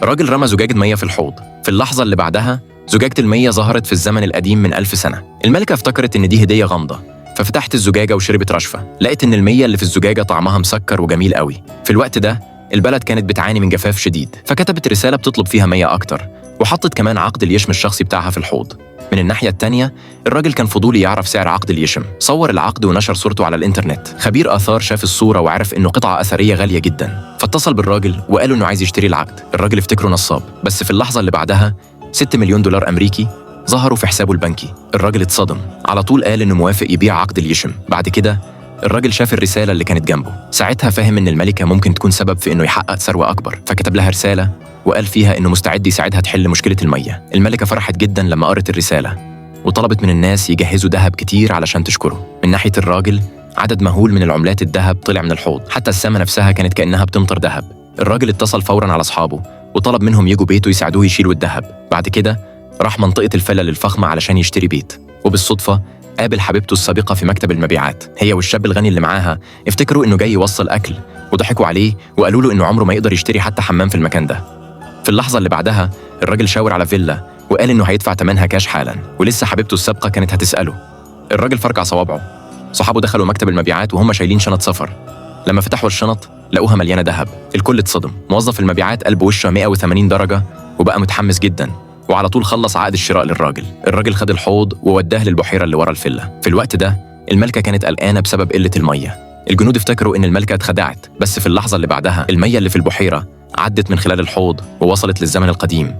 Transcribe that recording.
راجل رمى زجاجة مية في الحوض. في اللحظة اللي بعدها زجاجة المية ظهرت في الزمن القديم من 1000 سنة. الملكة افتكرت إن دي هدية غامضة، ففتحت الزجاجة وشربت رشفة. لقت إن المية اللي في الزجاجة طعمها مسكر وجميل قوي. في الوقت ده البلد كانت بتعاني من جفاف شديد، فكتبت رسالة بتطلب فيها مية أكتر، وحطت كمان عقد اليشم الشخصي بتاعها في الحوض. من الناحية التانية الراجل كان فضولي يعرف سعر عقد اليشم، صور العقد ونشر صورته على الإنترنت. خبير آثار شاف الصورة وعرف إنه قطعة أثرية غالية جدا، فاتصل بالراجل وقالوا إنه عايز يشتري العقد. الراجل افتكره نصاب، بس في اللحظة اللي بعدها 6 مليون دولار أمريكي ظهروا في حسابه البنكي. الراجل اتصدم، على طول قال إنه موافق يبيع عقد اليشم. بعد كده الراجل شاف الرسالة اللي كانت جنبه، ساعتها فهم إن الملكة ممكن تكون سبب في إنه يحقق ثروة أكبر، فكتب لها رسالة وقال فيها إنه مستعد يساعدها تحل مشكلة المية. الملكة فرحت جدا لما قرت الرسالة، وطلبت من الناس يجهزوا ذهب كتير علشان تشكره. من ناحية الراجل عدد مهول من العملات الذهب طلع من الحوض، حتى السما نفسها كانت كأنها بتمطر ذهب. الراجل اتصل فورا على أصحابه وطلب منهم يجوا بيته يساعدوه يشيلوا الذهب. بعد كده راح منطقة الفلل الفخمة علشان يشتري بيت، وبالصدفة قابل حبيبته السابقة في مكتب المبيعات. هي والشاب الغني اللي معاها افتكروا إنه جاي يوصل أكل، وضحكوا عليه وقالوا له إنه عمره ما يقدر يشتري حتى حمام في المكان ده. في اللحظة اللي بعدها الراجل شاور على فيلا وقال إنه هيدفع تمنها كاش حالا، ولسه حبيبته السابقة كانت هتسأله. الراجل فركع صوابعه. صحابه دخلوا مكتب المبيعات وهم شايلين شنط سفر. لما فتحوا الشنط لقوها مليانة ذهب. الكل اتصدم. موظف المبيعات قلب وشه 180 درجة وبقى متحمس جدا، وعلى طول خلص عقد الشراء للراجل. الراجل خد الحوض ووداه للبحيرة اللي ورا الفيلا. في الوقت ده الملكة كانت قلقانة بسبب قلة المية. الجنود افتكروا إن الملكة اتخدعت، بس في اللحظة اللي بعدها المية اللي في البحيرة عدت من خلال الحوض ووصلت للزمن القديم.